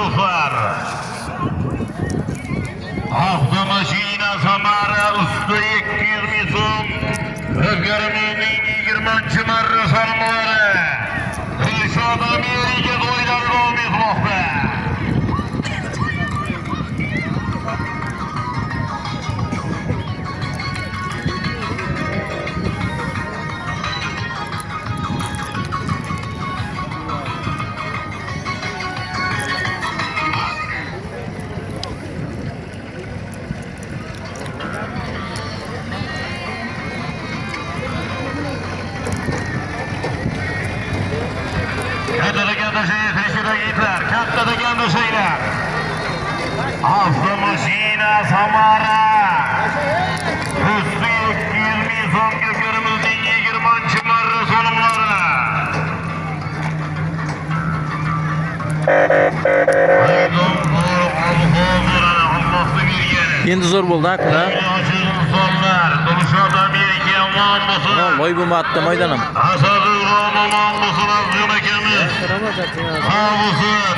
dostlar. Avtomashina Samara usti 200 ming so'm. O'zgarimizning 20 marra salmlari. Dilshod Amerika to'ylari davom etmoqda. Katta gandashaylar. Avtomashina Samara. Usti 200 ming so'mga ko'rimizning 20 marra so'limlari. Endi zo'r bo'ldi akula. Insonlar, Dilshod Amerika omon bo'lsin. Voy bo'lmadi maydanim. Asadul omon bo'lsin azizim akamiz. Ha bo'lsin.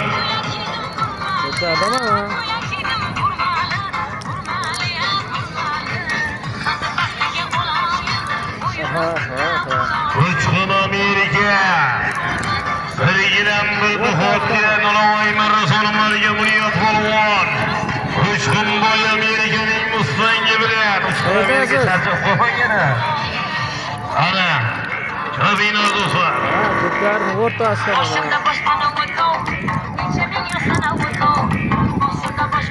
Uçkun Amerika. Birgidan bir buxotga Nolovoy marra so'limlariga Bunyod polvon. Uçkun boy Amerikaning mustangi bilan. Uçkun Amerika charchab qolmagani. Ana. Kabina do'stlar. Ko'plarni o'rtasida.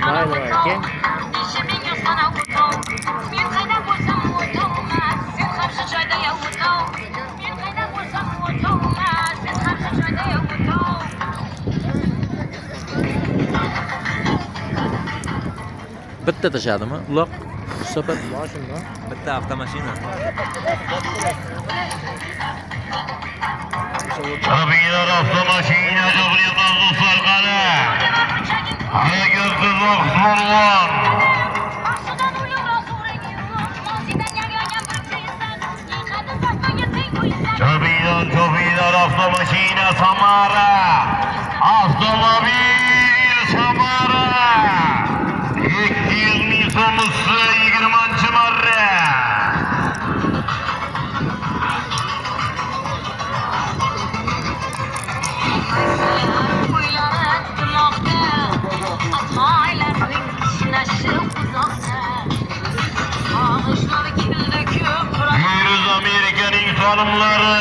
Mayli, keyin. Bitta tashadimi? Uloq. Sopat. Boshimda. Bitta avtomashina. Tabiilar avtomashina jo'g'ridan do'stlar qani. Agar qizroq polvon. Tabiilar avtomashina Samara. Avtomobil Samara. 200 ming so'm usti 20 marra. Amerikaning solimlari.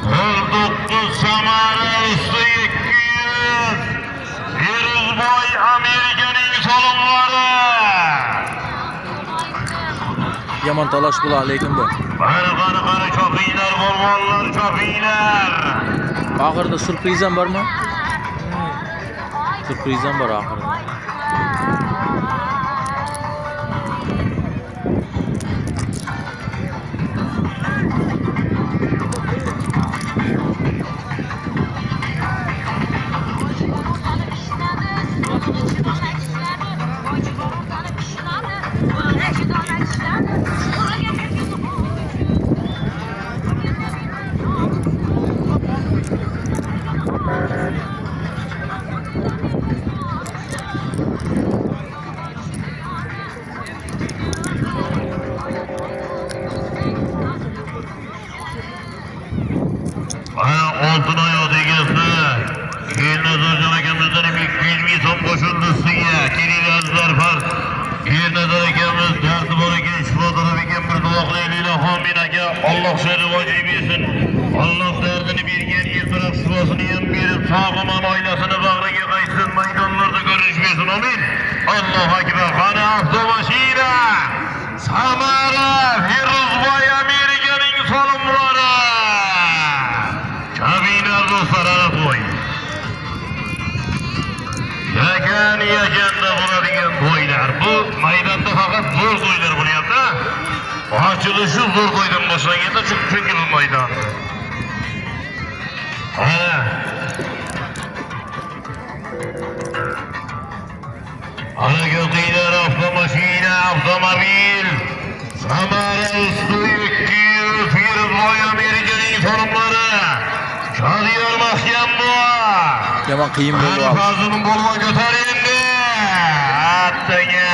19 Samara usti 200. Firuzboy Amerikaning solimlari. Yomon talash bo'lar lekin bu. Qani chopinglar, polvonlar chopinglar. Oxirida surpriz ham bormi? Surpriz ham bor oxirida. Oltinoy odegasi. Kelnazarjon akamizdan 200 ming so'm qo'shildi ustiga. Kelinglar zarfar. Kelnazar akamiz dardi bor ekan, shifodolar ekan, bir duo qilaylik. Amin aka, Alloh seni rivojini bersin. Alloh dardini bergan ertaroq shifosini ham berib, sog'lom oilasini bag'riga qaytsin, maydonlarda ko'rinish bersin. Amin. Allohu akbar. Qani avtomashina Samara Firuzboy Amerikaning solimlari. Kabina do'stlar qo'y. Yakanda bo'ladigan to'ylar. Bu maydonda faqat zo'r to'ylar bo'lyapti. Ochilishi zo'r to'ydan boshlanganda chunki bu maydon. Ana gördüğüler avtomashina, avtomobil. Samara usti 200 Firuzboy Amerikaning solimlari. Şadiyar mahkem bu. Yaman kıyım bo'ldi abi. Fazlının bolma götür indi. Attığına.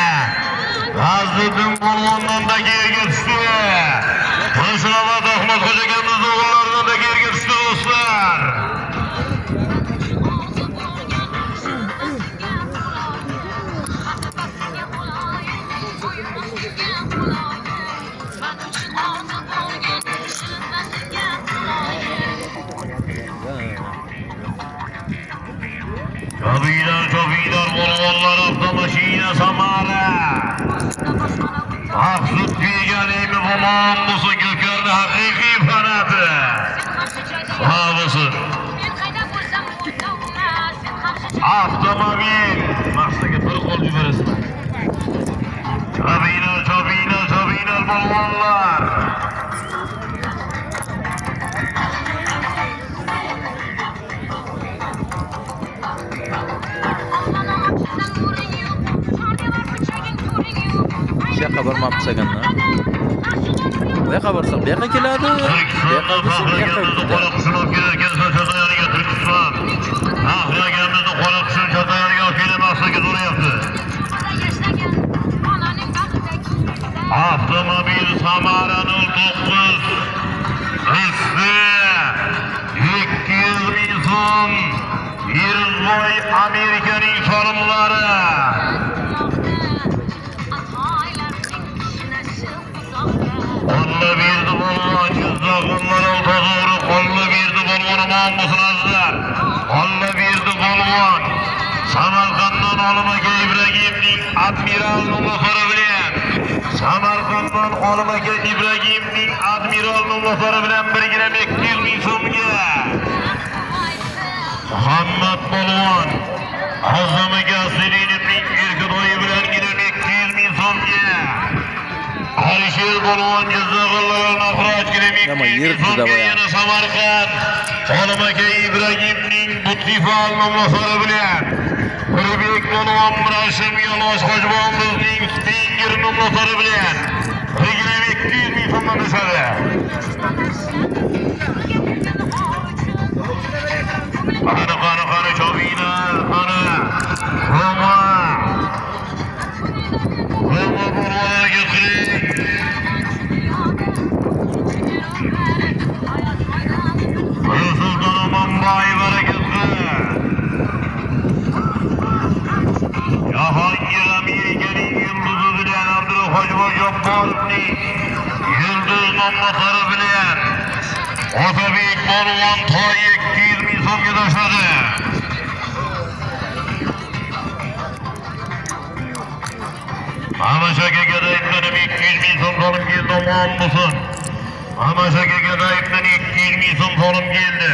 Fazlının bolmandan da geri düştü. Konuşuna bak Ahmet Hoca kendisi oğullarından da geri düştü dostlar. Çok iyiler bolmanlar avtomaşine Samara. Aksut bilgenimi bu mambusu gökörlü hakiki fanatı. Sağ olasın. Avtomobil. Maksaki bir kolcu veresin. Çok iyiler bolmanlar. Şey kabarmapsa ganna. Ne kabarsa bu yoqqa keladi. Bu yoqqa kelsa bu yoqqa Türkistan'da ketadi. qo'riqchilar kelgan saçadayarga Türkiston. Ahlaganimizni qo'riqchilar saçadayarga kelmaslikka so'rayapti. Avtomobil Samara'nın 9 riskli 200 bin so'm Yirboy Amerika'nın sorumluları. Kolla birdi bolma, cüzdağınlar altazorı, kolla birdi bolmanı mammusun azlar. Kolla birdi bolman, Samarkand'dan Olmaka İbrahim'nin admiralının lafları bilen. Samarkand'dan Olmaka İbrahim'nin admiralının lafları bilen birgine bekliyor insomga. Muhammed Bolman, Azamı Gazeli'nin irkidoyu bilen yine bekliyor insomga. Alişir Bolman Cızdağlı'nın ahraç giremekliğini son geyene Samarkand. Olmaka İbrahim'nin Buttifal'ın lafları bilen. Hırbek Bolman Mıraşım Yalvaş Hoşbağımızın Stingir'in lafları bilen. Giremekliğini sonuna dışarı. Kanı çok iyiler. Roma buraya getirin. Sultan Aman Bayi bereketli. Cahangir Amerika'nın yıldızı bilen Abdülhacı Cabbar'ın yıldız namlatları bilen Otobik Bolman Tayyik 200 bin son taşladı. Amaşaka Gedayip'ten 200 bin son solum geldi Allah'ım mısın? Amaşaka Gedayip'ten 200 bin son solum geldi.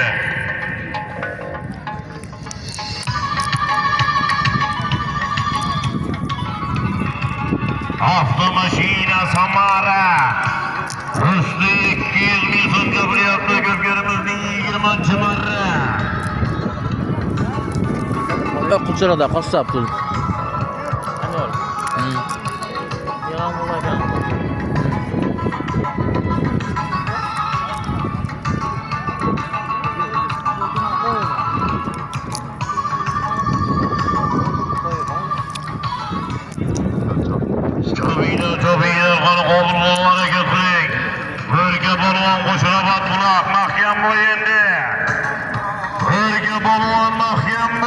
Avtomaşine Samara. Üstü 200 bin son kabul yaptı göklerimizin 20 çımarı. Yok kuchurada qassob pul. Anor. Yalan bo'lagan. Çok iyiler kanı kovulmaları getirin. Bölge Bolman koşuna battılar. Mahkem bu yendi. Bölge Bolman mahkem bu.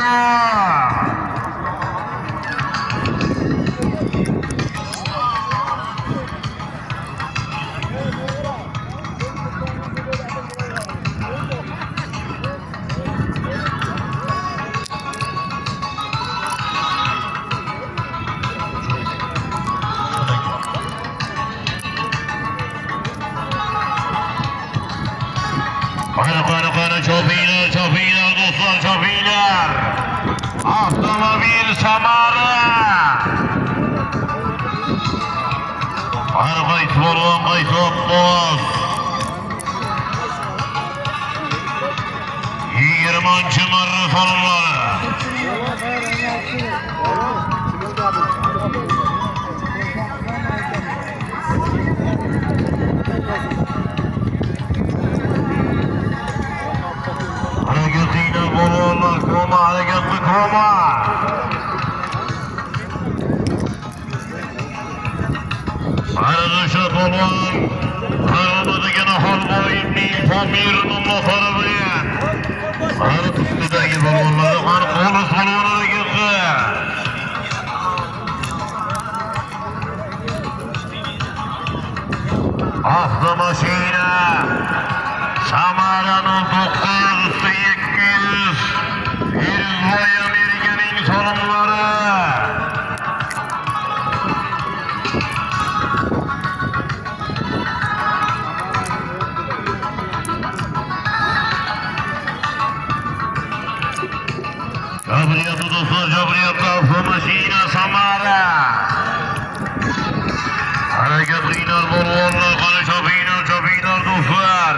Çok iyiler dostlar, çok iyiler. Avtomobil Samara. Kayıt Bolman, kayıt Boğaz. 20 çımarı sonları. polvon qaromadagina Holboyevning Pomirning motori bilan qari ustidagi polvonlar qani qo'lis polvonlar ketdi. Avtomashina Samara'nın 900-200 Yürüzboy Amerika'nın sorunları. Cabriyatı dostlar, Cabriyatı avtomashina Samara. Hareket iner bolvarlar, qani çapıylar dostlar.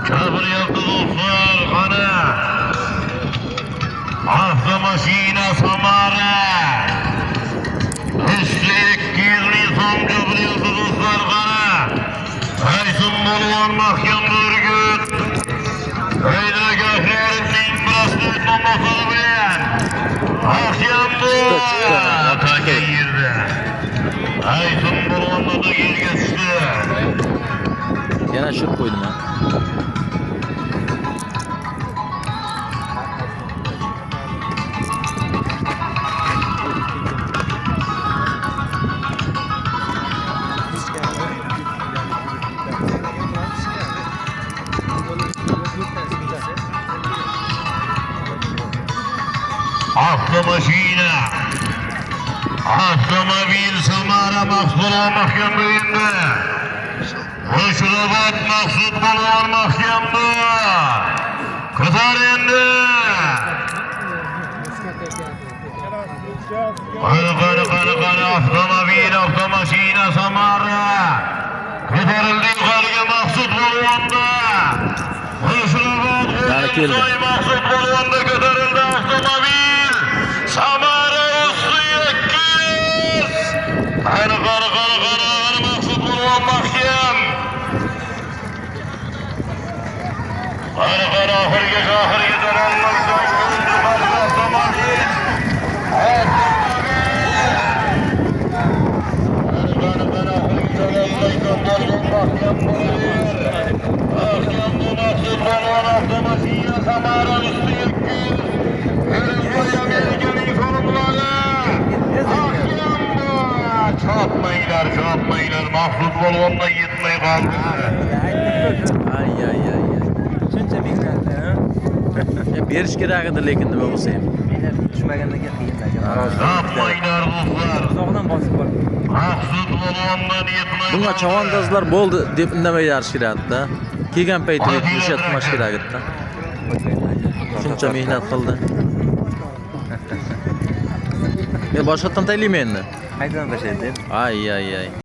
Cabriyatı dostlar, qani avtomashina Samara. Üstü 200 son Cabriyatı dostlar, qani Aysun polvon mahkam durgun. Öyle göklerimning braslet motori bilan mahkam dur. Ataka yerda. Aysun polvonni da yerga tushdi. Yana shib qo'ydim ha. Avtomashina avtomobil Samara Maqsud mahkamligida Qo'shrobod Maqsud polvon mahkamda ko'tar endi. Qani avtomobil avtomashina Samara ko'tarildi yuqoriga Maqsud polvonda. Qo'shrobod Maqsud polvonda ko'tarildi avtomobil Samara usti 200. Qani Maqsud polvon mahkam. Qani oxiriga darolmaysan avtomobil. Çapmaylar, Mahmut polvondan yetmey kaldı. Ay. Shuncha mehnatni, ha? Berish kerak edi lekin nima bo'lsa ham. Mehnat tushmagandagi qiyin. Çapmaylar dostlar. Uzoqdan bosib bor. Mahmut polvondan yetmey Bunga kaldı. chavandozlar bo'ldi deb indamay yarish kerak edi. Kelgan paytda yetishib qilmash kerak edi. Shuncha mehnat qildi. Boshqatdan taylayman endi. Qayerdan boshlaydi? Ay.